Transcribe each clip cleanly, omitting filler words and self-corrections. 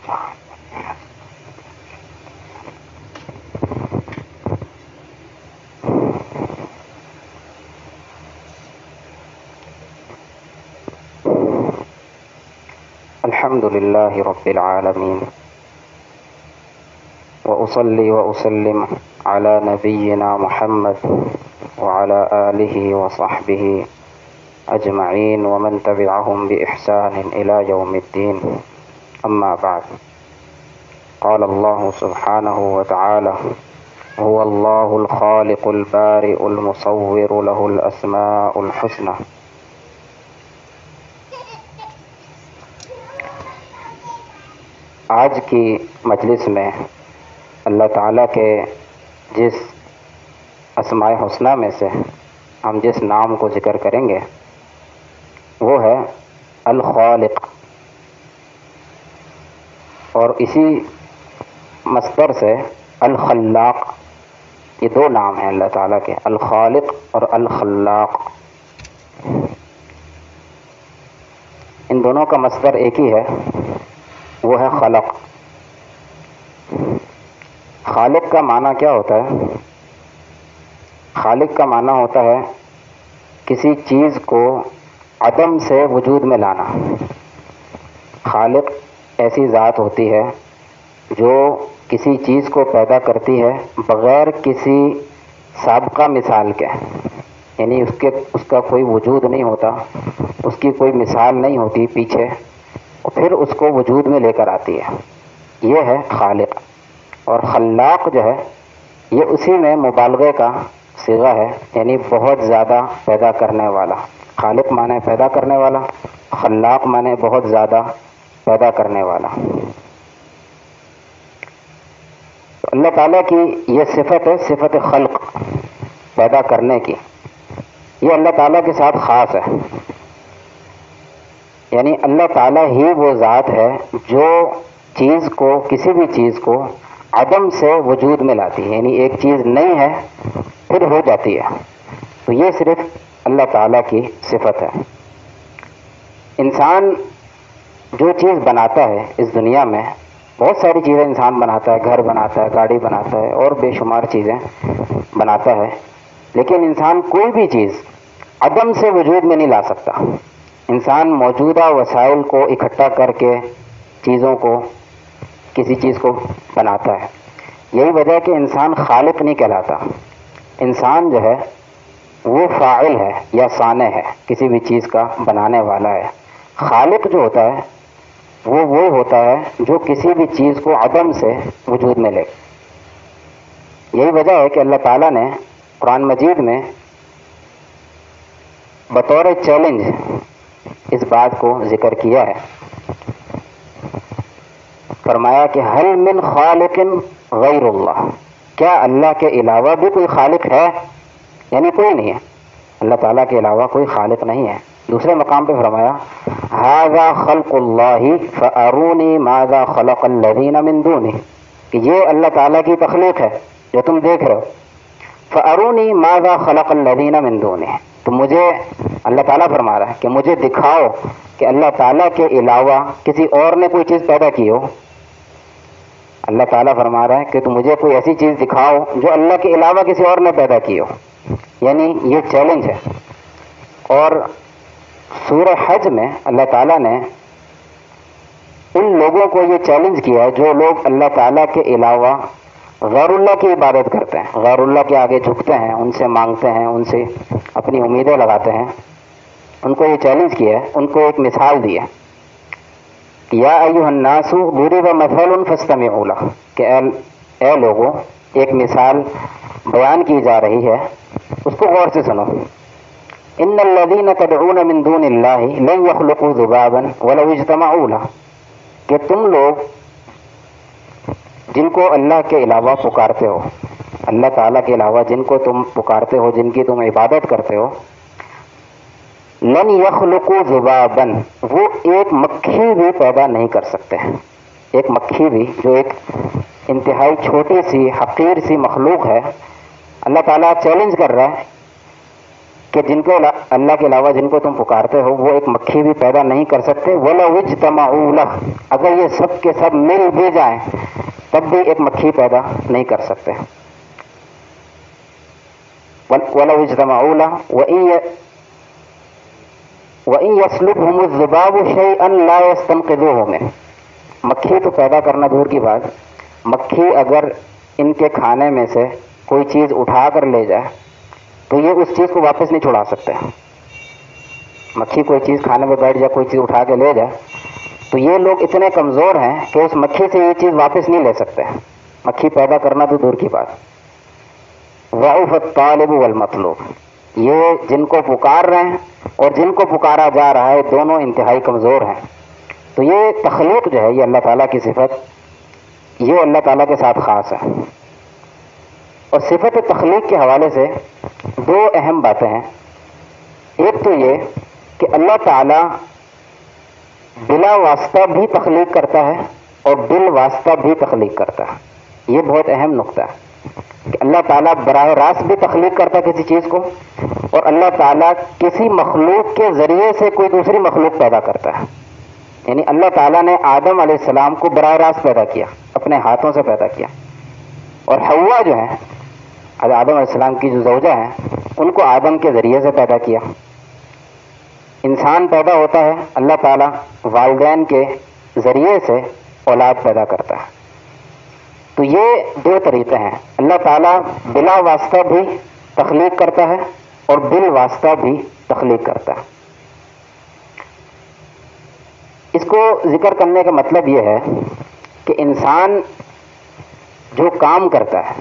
الحمد لله رب العالمين وأصلي وأسلم على نبينا محمد وعلى آله وصحبه أجمعين ومن تبعهم بإحسان إلى يوم الدين. أما بعد، قال الله سبحانه وتعالى: هو الله الخالق البارئ المصور له الأسماء الحسنى. آج کی مجلس میں اللہ تعالیٰ کے جس اسماء حسنہ میں سے ہم جس نام کو ذکر کریں گے وہ ہے الخالق، اور اسی مصدر سے الخلاق. یہ دو نام ہیں اللہ تعالیٰ کے، الخالق اور الخلاق. ان دونوں کا مصدر ایک ہی ہے، وہ ہے خلق. خالق کا معنی کیا ہوتا ہے؟ خالق کا معنی ہوتا ہے کسی چیز کو عدم سے وجود میں لانا. خالق ایسی ذات ہوتی ہے جو کسی چیز کو پیدا کرتی ہے بغیر کسی سابقہ مثال کے، یعنی اس کا کوئی وجود نہیں ہوتا، اس کی کوئی مثال نہیں ہوتی پیچھے، اور پھر اس کو وجود میں لے کر آتی ہے. یہ ہے خالق. اور خلاق جو ہے یہ اسی میں مبالغے کا صیغہ ہے، یعنی بہت زیادہ پیدا کرنے والا. خالق معنی پیدا کرنے والا، خلاق معنی بہت زیادہ پیدا کرنے والا. تو اللہ تعالیٰ کی یہ صفت ہے، صفت خلق، پیدا کرنے کی. یہ اللہ تعالیٰ کے ساتھ خاص ہے، یعنی اللہ تعالیٰ ہی وہ ذات ہے جو چیز کو، کسی بھی چیز کو عدم سے وجود میں لاتی ہے. یعنی ایک چیز نہیں ہے پھر ہو جاتی ہے. تو یہ صرف اللہ تعالیٰ کی صفت ہے. انسان جو چیز بناتا ہے اس دنیا میں، بہت ساری چیزیں انسان بناتا ہے، گھر بناتا ہے، گاڑی بناتا ہے، اور بے شمار چیزیں بناتا ہے، لیکن انسان کوئی بھی چیز عدم سے وجود میں نہیں لا سکتا. انسان موجودہ وسائل کو اکٹھا کر کے چیزوں کو، کسی چیز کو بناتا ہے. یہی وجہ ہے کہ انسان خالق نہیں کہلاتا. انسان جو ہے وہ فاعل ہے یا صانع ہے، کسی بھی چیز کا بنانے والا ہے. خالق جو ہوتا ہے وہ ہوتا ہے جو کسی بھی چیز کو عدم سے وجود میں لے. یہی وجہ ہے کہ اللہ تعالیٰ نے قرآن مجید میں بطور چیلنج اس بات کو ذکر کیا ہے. فرمایا کہ هل من خالق غیر اللہ، کیا اللہ کے علاوہ بھی کوئی خالق ہے؟ یعنی کوئی نہیں ہے، اللہ تعالیٰ کے علاوہ کوئی خالق نہیں ہے. دوسرے مقام پہ فرمایا ھذا خلق اللہ فارونی ماذا خلق الذین من دونہ، کہ یہ اللہ تعالیٰ کی تخلیق ہے جو تم دیکھ رہے ہو. فارونی ماذا خلق الذین من دونہ، تو مجھے، اللہ تعالیٰ فرما رہا ہے کہ مجھے دکھاؤ کہ اللہ تعالیٰ کے علاوہ کسی اور نے کوئی چیز پیدا کی ہو. اللہ تعالیٰ فرما رہا ہے کہ تو مجھے کوئی ایسی چیز دکھاؤ جو اللہ کے علاوہ کسی اور نے پیدا کی ہو. یعنی یہ چیلنج ہے. اور سورہ حج میں اللہ تعالیٰ نے ان لوگوں کو یہ چیلنج کیا ہے جو لوگ اللہ تعالیٰ کے علاوہ غیر اللہ کی عبادت کرتے ہیں، غیر اللہ کے آگے جھکتے ہیں، ان سے مانگتے ہیں، ان سے اپنی امیدیں لگاتے ہیں. ان کو یہ چیلنج کیا ہے، ان کو ایک مثال دی ہے، یا ایھا الناس ضرب مثل فاستمعوا لہ، کہ اے لوگوں، ایک مثال بیان کی جا رہی ہے، اس کو غور سے سنو. ان الذین تدعون من دون اللہ لن یخلقوا ذبابا ولو اجتمعوا لہ، کہ تم لوگ جن کو اللہ کے علاوہ پکارتے ہو، اللہ تعالیٰ کے علاوہ جن کو تم پکارتے ہو، جن کی تم عبادت کرتے ہو، لن یخلقوا ذبابا، وہ ایک مکھی بھی پیدا نہیں کر سکتے ہیں. ایک مکھی بھی، جو ایک انتہائی چھوٹی سی حقیر سی مخلوق ہے، اللہ تعالیٰ چیلنج کر رہا ہے کہ جن کو اللہ کے علاوہ جن کو تم پکارتے ہو وہ ایک مکھی بھی پیدا نہیں کر سکتے. وَلَوْ اجْتَمَعُوا لَهُ، اگر یہ سب کے سب مل بھی جائیں تب بھی ایک مکھی پیدا نہیں کر سکتے. وَلَوْ اجْتَمَعُوا لَهُ وَإِنْ يَسْلُبْهُمُ الذُّبَابُ شَيْئًا لَا يَسْتَنْقِذُوهُ مِنْهُ. مکھی تو پیدا کرنا دور کی بات، مکھی اگر ان کے کھانے میں سے کوئی چیز اٹھا کر لے جائے تو یہ اس چیز کو واپس نہیں چھڑا سکتے. مکھی کوئی چیز کھانے میں بیٹھ جائے، کوئی چیز اٹھا کے لے جائے تو یہ لوگ اتنے کمزور ہیں کہ اس مکھی سے یہ چیز واپس نہیں لے سکتے. مکھی پیدا کرنا تو دور کی بات. ضعف الطالب والمطلوب، یہ جن کو پکار رہے ہیں اور جن کو پکارا جا رہا ہے دونوں انتہائی کمزور ہیں. تو یہ تخلیق جو ہے یہ اللہ تعالیٰ کی صفت، یہ اللہ تعالیٰ کے ساتھ خاص ہے. اور صفت تخلیق کے حوالے سے دو اہم باتیں ہیں. ایک تو یہ کہ اللہ تعالیٰ بلا واسطہ بھی تخلیق کرتا ہے اور بال واسطہ بھی تخلیق کرتا ہے. یہ بہت اہم نقطہ ہے کہ اللہ تعالیٰ براہ راست بھی تخلیق کرتا ہے کسی چیز کو، اور اللہ تعالیٰ کسی مخلوق کے ذریعے سے کوئی دوسری مخلوق پیدا کرتا ہے. یعنی اللہ تعالیٰ نے آدم علیہ السلام کو براہ راست پیدا کیا، اپنے ہاتھوں سے پیدا کیا، اور حوا جو ہے آدم علیہ السلام کی جو زوجہ ہیں ان کو آدم کے ذریعے سے پیدا کیا. انسان پیدا ہوتا ہے، اللہ تعالیٰ والدین کے ذریعے سے اولاد پیدا کرتا ہے. تو یہ دو طریقے ہیں، اللہ تعالیٰ بلا واسطہ بھی تخلیق کرتا ہے اور بال واسطہ بھی تخلیق کرتا ہے. اس کو ذکر کرنے کا مطلب یہ ہے کہ انسان جو کام کرتا ہے،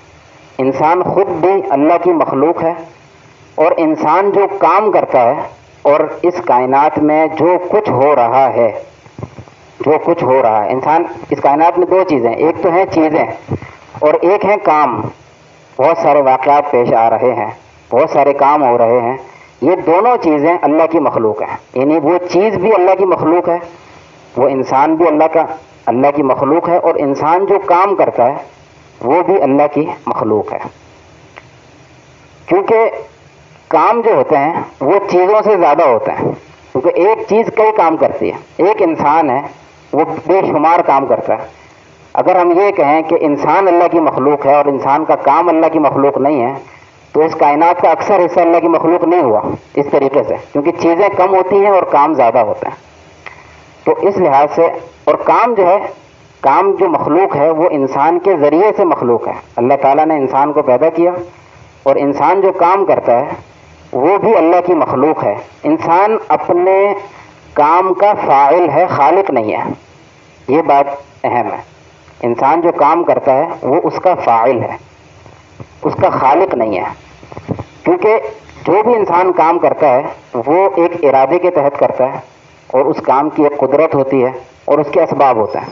انسان خود بھی اللہ کی مخلوق ہے، اور انسان جو کام کرتا ہے اور اس کائنات میں جو کچھ ہو رہا ہے، انسان اس کائنات میں دو چیزیں، ایک تو ہیں چیزیں اور ایک ہیں کام. بہت سارے واقعات پیش آ رہے ہیں، بہت سارے کام ہو رہے ہیں. یہ دونوں چیزیں اللہ کی مخلوق ہیں. یعنی وہ چیز بھی اللہ کی مخلوق ہے، وہ انسان بھی اللہ کی مخلوق ہے، اور انسان جو کام کرتا ہے وہ بھی اللہ کی مخلوق ہے. کیونکہ کام جو ہوتے ہیں وہ چیزوں سے زیادہ ہوتے ہیں، کیونکہ ایک چیز کئی کام کرتی ہے. ایک انسان ہے وہ بے شمار کام کرتا ہے. اگر ہم یہ کہیں کہ انسان اللہ کی مخلوق ہے اور انسان کا کام اللہ کی مخلوق نہیں ہے تو اس کائنات کا اکثر حصہ اللہ کی مخلوق نہیں ہوا اس طریقے سے، کیونکہ چیزیں کم ہوتی ہیں اور کام زیادہ ہوتے ہیں. تو اس لحاظ سے، اور کام جو ہے، کام جو مخلوق ہے وہ انسان کے ذریعے سے مخلوق ہے. اللہ تعالیٰ نے انسان کو پیدا کیا اور انسان جو کام کرتا ہے وہ بھی اللہ کی مخلوق ہے. انسان اپنے کام کا فاعل ہے، خالق نہیں ہے. یہ بات اہم ہے. انسان جو کام کرتا ہے وہ اس کا فاعل ہے، اس کا خالق نہیں ہے. کیونکہ جو بھی انسان کام کرتا ہے وہ ایک ارادے کے تحت کرتا ہے، اور اس کام کی ایک قدرت ہوتی ہے اور اس کے اسباب ہوتے ہیں.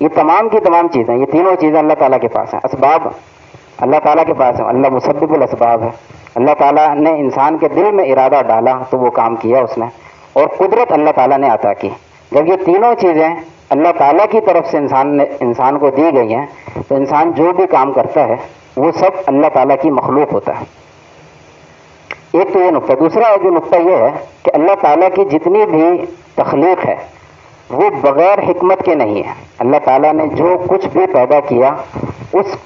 یہ تمام کی تمام چیزیں، یہ تینوں چیزیں اللہ تعالیٰ کے پاس ہیں. اسباب اللہ تعالیٰ کے پاس ہیں، اللہ مسبب الاسباب ہے. اللہ تعالیٰ نے انسان کے دل میں ارادہ ڈالا تو وہ کام کیا اس نے، اور قدرت اللہ تعالیٰ نے عطا کی. جب یہ تینوں چیزیں اللہ تعالیٰ کی طرف سے انسان کو دی گئی ہیں تو انسان جو بھی کام کرتا ہے وہ سب اللہ تعالیٰ کی مخلوق ہوتا ہے. ایک تو یہ نقطہ. دوسرا جو نقطہ یہ ہے کہ اللہ تعالیٰ کی جتنی بھی تخلیق ہے وہ بغیر حکمت کے نہیں ہے. اللہ تعالیٰ نے جو کچھ بھی پیدا کیا اس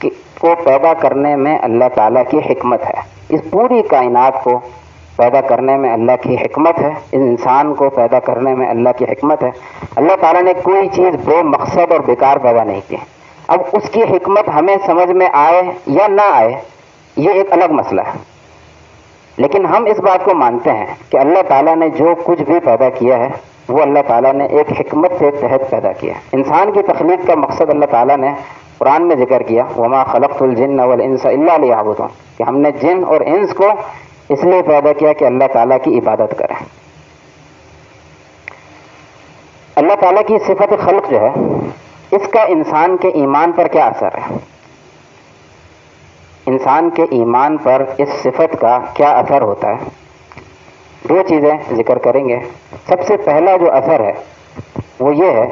کو پیدا کرنے میں اللہ تعالیٰ کی حکمت ہے. اس پوری کائنات کو پیدا کرنے میں اللہ کی حکمت ہے، اس انسان کو پیدا کرنے میں اللہ کی حکمت ہے. اللہ تعالیٰ نے کوئی چیز بے مقصد اور بیکار پیدا نہیں کی. اب اس کی حکمت ہمیں سمجھ میں آئے یا نہ آئے یہ ایک الگ مسئلہ ہے، لیکن ہم اس بات کو مانتے ہیں کہ اللہ تعالیٰ نے جو کچھ بھی پیدا کیا ہے وہ اللہ تعالیٰ نے ایک حکمت کے تحت پیدا کیا. انسان کی تخلیق کا مقصد اللہ تعالیٰ نے قرآن میں ذکر کیا، وما خلقت الجن والانس الا لیعبدون، کہ ہم نے جن اور انس کو اس لیے پیدا کیا کہ اللہ تعالیٰ کی عبادت کریں. اللہ تعالیٰ کی صفت خلق جو ہے اس کا انسان کے ایمان پر کیا اثر ہے؟ انسان کے ایمان پر اس صفت کا کیا اثر ہوتا ہے؟ دو چیزیں ذکر کریں گے. سب سے پہلا جو اثر ہے وہ یہ ہے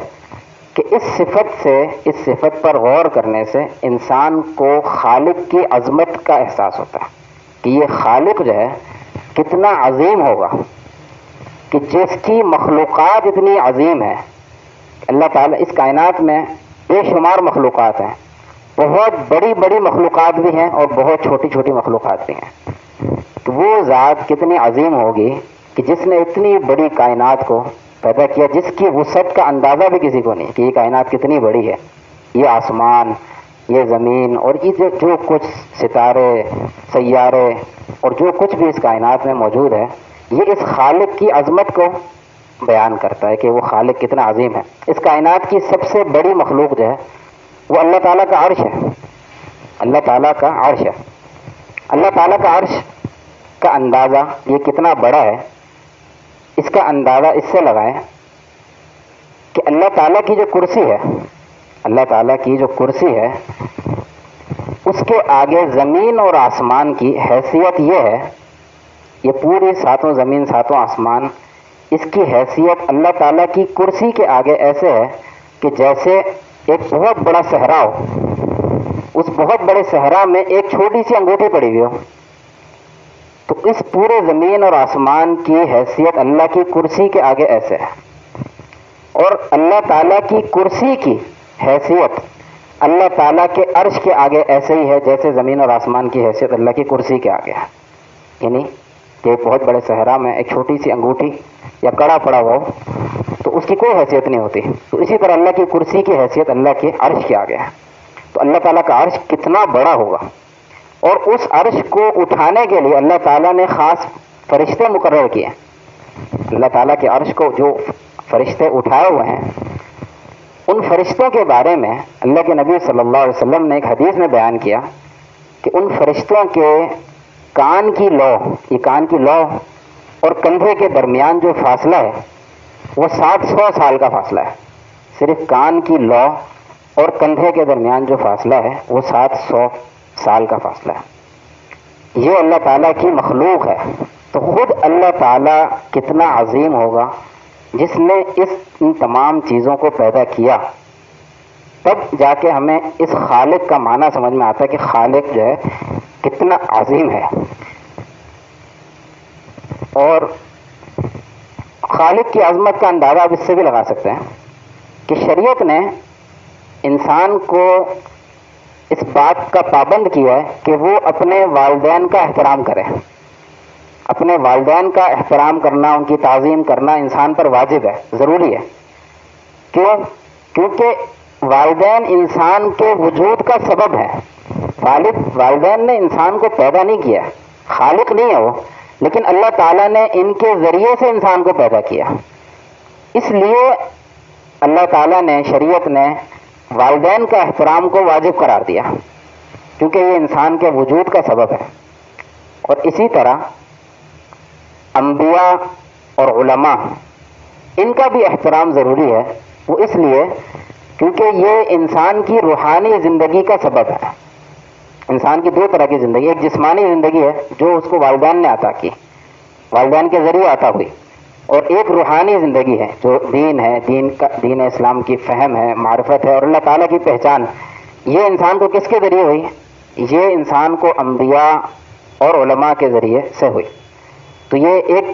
کہ اس صفت پر غور کرنے سے انسان کو خالق کی عظمت کا احساس ہوتا ہے کہ یہ خالق جو ہے کتنا عظیم ہوگا کہ جس کی مخلوقات اتنی عظیم ہے. اللہ تعالیٰ اس کائنات میں بے شمار مخلوقات ہیں، بہت بڑی بڑی مخلوقات بھی ہیں اور بہت چھوٹی چھوٹی مخلوقات بھی ہیں. تو وہ ذات کتنی عظیم ہوگی کہ جس نے اتنی بڑی کائنات کو پیدا کیا، جس کی وسعت کا اندازہ بھی کسی کو نہیں کہ یہ کائنات کتنی بڑی ہے. یہ آسمان، یہ زمین اور یہ جو کچھ ستارے، سیارے اور جو کچھ بھی اس کائنات میں موجود ہے، یہ اس خالق کی عظمت کو بیان کرتا ہے کہ وہ خالق کتنا عظیم ہے. اس کائنات کی سب سے بڑی مخلوق جو ہے وہ اللہ تعالیٰ کا عرش ہے. اللہ تعالیٰ کا عرش ہے. اللہ تعالیٰ کا عرش کا اندازہ یہ کتنا بڑا ہے، اس کا اندازہ اس سے لگائیں کہ اللہ تعالیٰ کی جو کرسی ہے، اللہ تعالیٰ کی جو کرسی ہے، اس کے آگے زمین اور آسمان کی حیثیت یہ ہے، یہ پوری ساتوں زمین ساتوں آسمان، اس کی حیثیت اللہ تعالیٰ کی کرسی کے آگے ایسے ہے کہ جیسے ایک بہت بڑا صحرا ہو، اس بہت بڑے صحرا میں ایک چھوٹی سی انگوٹھی پڑی ہوئی ہو. تو اس پورے زمین اور آسمان کی حیثیت اللہ کی کرسی کے آگے ایسے ہے، اور اللہ تعالیٰ کی کرسی کی حیثیت اللہ تعالیٰ کے عرش کے آگے ایسے ہی ہے جیسے زمین اور آسمان کی حیثیت اللہ کی کرسی کے آگے ہے. یعنی کہ بہت بڑے صحرا میں ایک چھوٹی سی انگوٹھی یا کڑا پڑا ہوا ہو تو اس کی کوئی حیثیت نہیں ہوتی. تو اسی طرح اللہ کی کرسی کی حیثیت اللہ کے عرش کے آگے ہے. تو اللہ تعالیٰ کا عرش کتنا بڑا ہوگا، اور اس عرش کو اٹھانے کے لیے اللہ تعالیٰ نے خاص فرشتے مقرر کیے. اللہ تعالیٰ کے عرش کو جو فرشتے اٹھائے ہوئے ہیں، ان فرشتوں کے بارے میں اللہ کے نبی صلی اللہ علیہ وسلم نے ایک حدیث میں بیان کیا کہ ان فرشتوں کے کان کی لو، یہ کان کی لو اور کندھے کے درمیان جو فاصلہ ہے وہ 700 سال کا فاصلہ ہے. صرف کان کی لو اور کندھے کے درمیان جو فاصلہ ہے وہ 700 سال کا فاصلہ ہے. یہ اللہ تعالیٰ کی مخلوق ہے. تو خود اللہ تعالیٰ کتنا عظیم ہوگا جس نے ان تمام چیزوں کو پیدا کیا. تب جا کے ہمیں اس خالق کا معنی سمجھ میں آتا ہے کہ خالق جو ہے کتنا عظیم ہے. اور خالق کی عظمت کا اندازہ آپ اس سے بھی لگا سکتے ہیں کہ شریعت نے انسان کو اس بات کا پابند کیا ہے کہ وہ اپنے والدین کا احترام کرے. اپنے والدین کا احترام کرنا، ان کی تعظیم کرنا انسان پر واجب ہے، ضروری ہے. کیوں؟ کیونکہ والدین انسان کے وجود کا سبب ہے. والدین نے انسان کو پیدا نہیں کیا، خالق نہیں ہے وہ، لیکن اللہ تعالیٰ نے ان کے ذریعے سے انسان کو پیدا کیا. اس لیے اللہ تعالیٰ نے، شریعت نے والدین کا احترام کو واجب قرار دیا، کیونکہ یہ انسان کے وجود کا سبب ہے. اور اسی طرح انبیاء اور علماء، ان کا بھی احترام ضروری ہے. وہ اس لیے کیونکہ یہ انسان کی روحانی زندگی کا سبب ہے. انسان کی دو طرح کی زندگی، ایک جسمانی زندگی ہے جو اس کو والدین نے عطا کی، والدین کے ذریعے عطا ہوئی، اور ایک روحانی زندگی ہے جو دین ہے، دین اسلام کی فہم ہے، معرفت ہے اور اللہ تعالیٰ کی پہچان. یہ انسان کو کس کے ذریعے ہوئی؟ یہ انسان کو انبیاء اور علماء کے ذریعے سے ہوئی. تو یہ ایک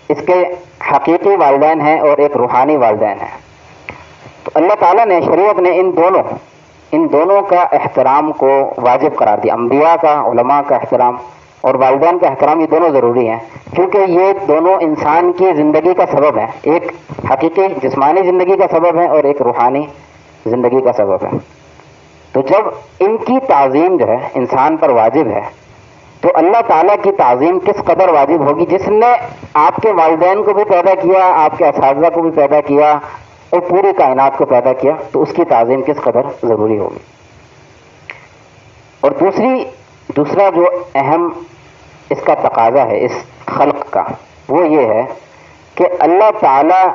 اس کے حقیقی والدین ہیں اور ایک روحانی والدین ہیں. تو اللہ تعالیٰ نے، شریعت نے ان دونوں کا احترام کو واجب قرار دیا. انبیاء کا، علماء کا احترام اور والدین کا احترام، یہ دونوں ضروری ہیں کیونکہ یہ دونوں انسان کی زندگی کا سبب ہیں. ایک حقیقی جسمانی زندگی کا سبب ہے اور ایک روحانی زندگی کا سبب ہے. تو جب ان کی تعظیم جو ہے انسان پر واجب ہے تو اللہ تعالیٰ کی تعظیم کس قدر واجب ہوگی جس نے آپ کے والدین کو بھی پیدا کیا، آپ کے اساتذہ کو بھی پیدا کیا اور پوری کائنات کو پیدا کیا. تو اس کی تعظیم کس قدر ضروری ہوگی. اور دوسرا جو اہم اس کا تقاضا ہے اس خلق کا، وہ یہ ہے کہ اللہ تعالیٰ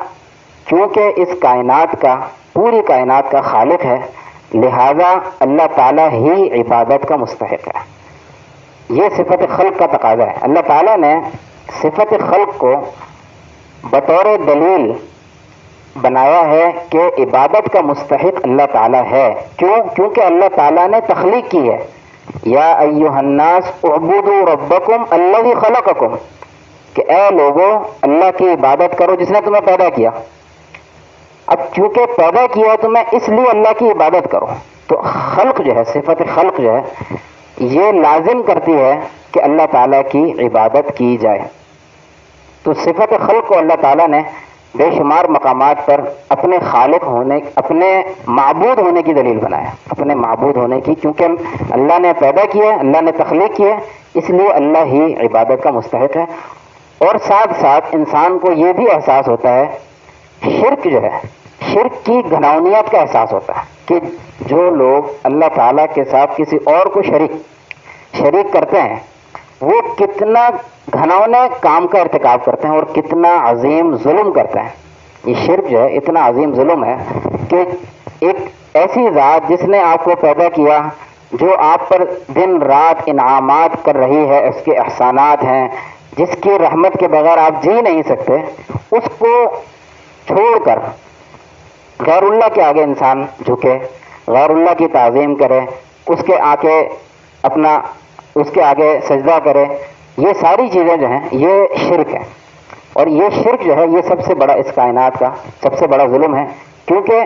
چونکہ اس کائنات کا، پوری کائنات کا خالق ہے، لہذا اللہ تعالیٰ ہی عبادت کا مستحق ہے. یہ صفت خلق کا تقاضا ہے. اللہ تعالیٰ نے صفت خلق کو بطور دلیل بنایا ہے کہ عبادت کا مستحق اللہ تعالیٰ ہے. کیونکہ اللہ تعالیٰ نے تخلیق کی ہے. یا ایھا الناس اعبدوا ربکم الذی خلقکم. کہ اے لوگوں اللہ کی عبادت کرو جس نے تمہیں پیدا کیا. اب چونکہ پیدا کیا ہے تمہیں اس لیے اللہ کی عبادت کرو. تو خلق جو ہے، صفت خلق جو ہے، یہ لازم کرتی ہے کہ اللہ تعالیٰ کی عبادت کی جائے. تو صفت خلق کو اللہ تعالیٰ نے بے شمار مقامات پر اپنے خالق ہونے، اپنے معبود ہونے کی دلیل بنایا، اپنے معبود ہونے کی، کیونکہ اللہ نے پیدا کیا ہے، اللہ نے تخلیق کی ہے، اس لیے اللہ ہی عبادت کا مستحق ہے. اور ساتھ ساتھ انسان کو یہ بھی احساس ہوتا ہے، شرک جو ہے، شرک کی گھناؤنیت کا احساس ہوتا ہے کہ جو لوگ اللہ تعالیٰ کے ساتھ کسی اور کو شریک کرتے ہیں وہ کتنا گھناؤنے کام کا ارتکاب کرتے ہیں اور کتنا عظیم ظلم کرتے ہیں. یہ شرک جو ہے اتنا عظیم ظلم ہے کہ ایک ایسی ذات جس نے آپ کو پیدا کیا، جو آپ پر دن رات انعامات کر رہی ہے، اس کے احسانات ہیں، جس کی رحمت کے بغیر آپ جی نہیں سکتے، اس کو چھوڑ کر غیر اللہ کے آگے انسان جھکے، غیر اللہ کی تعظیم کرے، اس کے آگے سجدہ کرے. یہ ساری چیزیں جو ہیں یہ شرک ہے. اور یہ شرک جو ہے یہ سب سے بڑا اس کائنات کا سب سے بڑا ظلم ہے، کیونکہ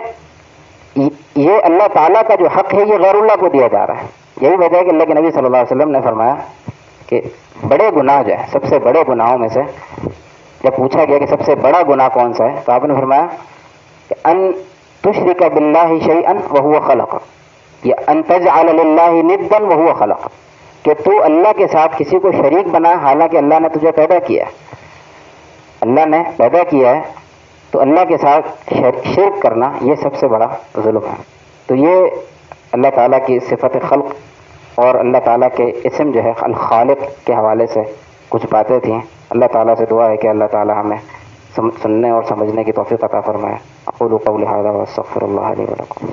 یہ اللہ تعالیٰ کا جو حق ہے یہ غیر اللہ کو دیا جا رہا ہے. یہی وجہ ہے کہ اللہ کے نبی صلی اللہ علیہ وسلم نے فرمایا کہ بڑے گناہ جو ہے، سب سے بڑے گناہوں میں سے جب پوچھا گیا کہ سب سے بڑا گناہ کون سا ہے، تو آپ نے فرمایا کہ ان تشرک باللہ شیئا وہو خلق، یا ان تجعل للہ ندا وہو خلق، کہ تو اللہ کے ساتھ کسی کو شریک بنا حالانکہ اللہ نے تجھے پیدا کیا ہے. اللہ نے پیدا کیا ہے تو اللہ کے ساتھ شرک کرنا یہ سب سے بڑا ظلم ہے. تو یہ اللہ تعالیٰ کی صفت خلق اور اللہ تعالیٰ کے اسم جو ہے الخالق کے حوالے سے کچھ باتیں تھیں. اللہ تعالیٰ سے دعا ہے کہ اللہ تعالیٰ ہمیں سننے اور سمجھنے کی توفیق عطا فرمائے. اقول قولی ھذا واستغفر اللہ لی ولکم.